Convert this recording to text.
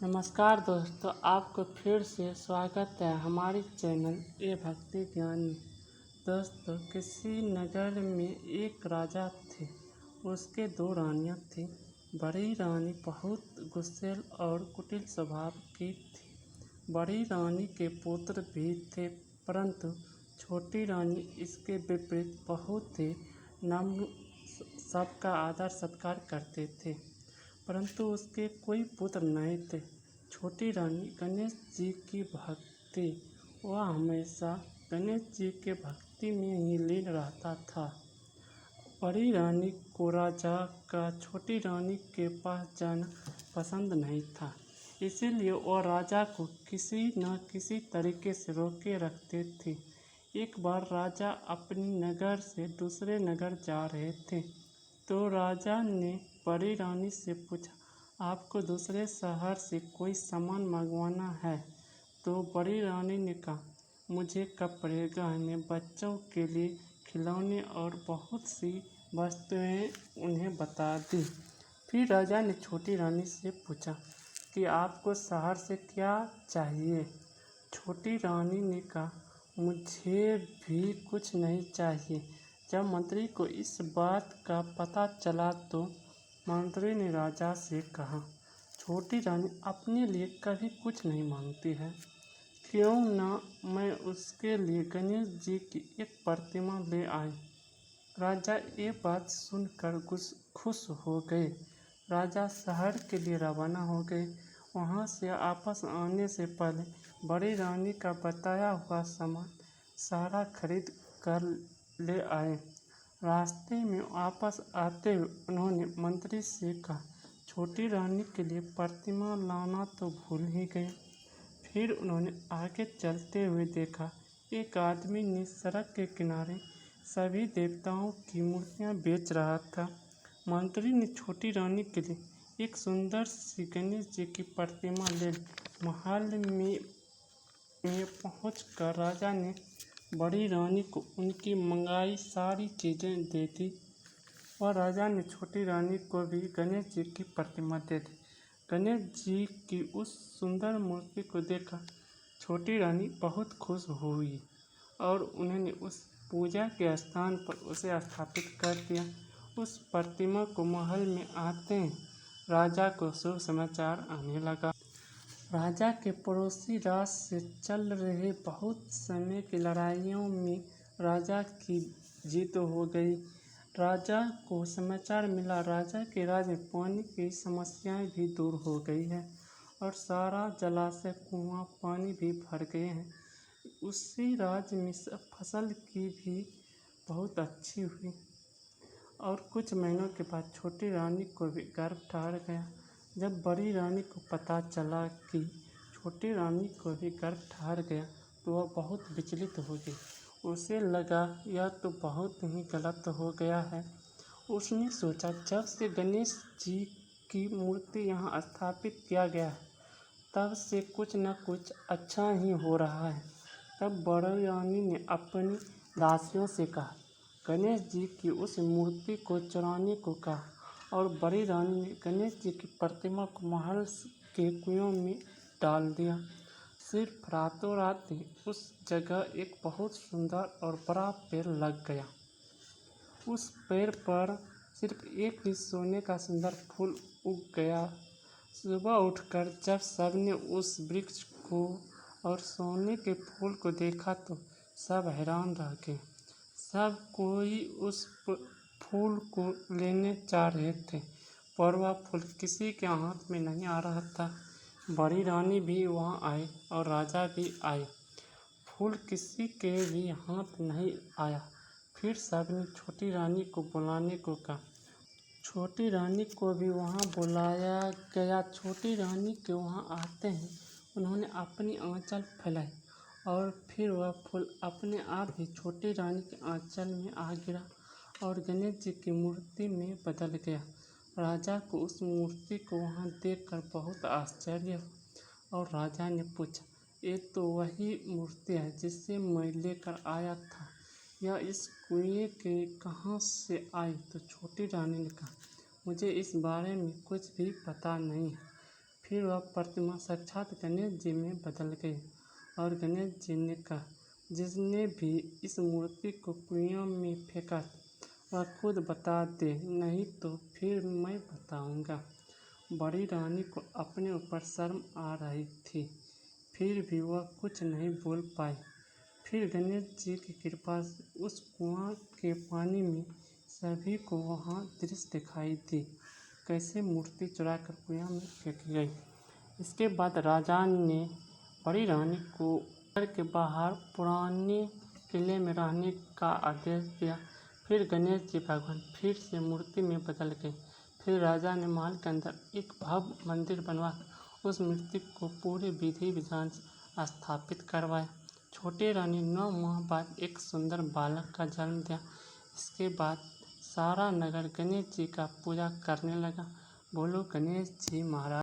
नमस्कार दोस्तों, आपको फिर से स्वागत है हमारे चैनल ए भक्ति ज्ञान में। दोस्तों, किसी नगर में एक राजा थे। उसके दो रानियां थीं। बड़ी रानी बहुत गुस्सैल और कुटिल स्वभाव की थी। बड़ी रानी के पुत्र भी थे, परंतु छोटी रानी इसके विपरीत बहुत ही नम्र, सबका आदर सत्कार करते थे। परंतु उसके कोई पुत्र नहीं थे। छोटी रानी गणेश जी की भक्ति, वह हमेशा गणेश जी के भक्ति में ही लीन रहता था। बड़ी रानी को राजा का छोटी रानी के पास जाना पसंद नहीं था, इसीलिए वह राजा को किसी न किसी तरीके से रोके रखते थे। एक बार राजा अपनी नगर से दूसरे नगर जा रहे थे, तो राजा ने बड़ी रानी से पूछा, आपको दूसरे शहर से कोई सामान मंगवाना है? तो बड़ी रानी ने कहा, मुझे कपड़े, गहने, बच्चों के लिए खिलौने और बहुत सी वस्तुएं उन्हें बता दी। फिर राजा ने छोटी रानी से पूछा कि आपको शहर से क्या चाहिए? छोटी रानी ने कहा, मुझे भी कुछ नहीं चाहिए। जब मंत्री को इस बात का पता चला तो मंत्री ने राजा से कहा, छोटी रानी अपने लिए कभी कुछ नहीं मांगती है, क्यों न मैं उसके लिए गणेश जी की एक प्रतिमा ले आई। राजा ये बात सुनकर खुश हो गए। राजा शहर के लिए रवाना हो गए। वहाँ से वापस आने से पहले बड़ी रानी का बताया हुआ सामान सारा खरीद कर ले आए। रास्ते में वापस आते हुए उन्होंने मंत्री से कहा, छोटी रानी के लिए प्रतिमा लाना तो भूल ही गए। फिर उन्होंने आगे चलते हुए देखा, एक आदमी ने सड़क के किनारे सभी देवताओं की मूर्तियां बेच रहा था। मंत्री ने छोटी रानी के लिए एक सुंदर सी गणेश जी की प्रतिमा ले ली। महल में पहुंचकर राजा ने बड़ी रानी को उनकी मंगाई सारी चीज़ें दे दी और राजा ने छोटी रानी को भी गणेश जी की प्रतिमा दे दी। गणेश जी की उस सुंदर मूर्ति को देखकर छोटी रानी बहुत खुश हुई और उन्होंने उस पूजा के स्थान पर उसे स्थापित कर दिया। उस प्रतिमा को महल में आते ही राजा को शुभ समाचार आने लगा। राजा के पड़ोसी राज से चल रहे बहुत समय की लड़ाइयों में राजा की जीत हो गई। राजा को समाचार मिला, राजा के राज्य में पानी की समस्याएं भी दूर हो गई है और सारा जलाशय, कुआं पानी भी भर गए हैं। उसी राज्य में फसल की भी बहुत अच्छी हुई और कुछ महीनों के बाद छोटी रानी को भी गर्भ ठहर गया। जब बड़ी रानी को पता चला कि छोटी रानी को भी गर्भ ठहर गया तो वह बहुत विचलित हो गई। उसे लगा यह तो बहुत ही गलत हो गया है। उसने सोचा, जब से गणेश जी की मूर्ति यहाँ स्थापित किया गया है तब से कुछ न कुछ अच्छा ही हो रहा है। तब बड़ी रानी ने अपनी दासियों से कहा, गणेश जी की उस मूर्ति को चुराने को कहा और बड़ी रानी ने गणेश जी की प्रतिमा को महल के कुएं में डाल दिया। सिर्फ रातों रात ही उस जगह एक बहुत सुंदर और बड़ा पेड़ लग गया। उस पेड़ पर सिर्फ एक ही सोने का सुंदर फूल उग गया। सुबह उठकर जब सबने उस वृक्ष को और सोने के फूल को देखा तो सब हैरान रह गए। सब कोई उस फूल को लेने जा रहे थे, पर वह फूल किसी के हाथ में नहीं आ रहा था। बड़ी रानी भी वहाँ आई और राजा भी आए, फूल किसी के भी हाथ नहीं आया। फिर सबने छोटी रानी को बुलाने को कहा। छोटी रानी को भी वहाँ बुलाया गया। छोटी रानी के वहाँ आते ही उन्होंने अपनी आंचल फैलाई और फिर वह फूल अपने आप ही छोटी रानी के आंचल में आ गिरा और गणेश जी की मूर्ति में बदल गया। राजा को उस मूर्ति को वहाँ देखकर बहुत आश्चर्य हुआ और राजा ने पूछा, ये तो वही मूर्ति है जिसे मैं लेकर आया था, यह इस कुएं के कहाँ से आई? तो छोटी रानी ने कहा, मुझे इस बारे में कुछ भी पता नहीं है। फिर वह प्रतिमा साक्षात गणेश जी में बदल गई और गणेश जी ने कहा, जिसने भी इस मूर्ति को कुएं में फेंका वह खुद बता दे, नहीं तो फिर मैं बताऊंगा। बड़ी रानी को अपने ऊपर शर्म आ रही थी, फिर भी वह कुछ नहीं बोल पाई। फिर गणेश जी की कृपा से उस कुआं के पानी में सभी को वहाँ दृश्य दिखाई दी, कैसे मूर्ति चुराकर कुआं में फेंकी गई। इसके बाद राजा ने बड़ी रानी को घर के बाहर पुराने किले में रहने का आदेश दिया। फिर गणेश जी भगवान फिर से मूर्ति में बदल गए। फिर राजा ने महल के अंदर एक भव्य मंदिर बनवाकर उस मूर्ति को पूरे विधि विधान से स्थापित करवाया। छोटी रानी 9 माह बाद एक सुंदर बालक का जन्म दिया। इसके बाद सारा नगर गणेश जी का पूजा करने लगा। बोलो गणेश जी महाराज।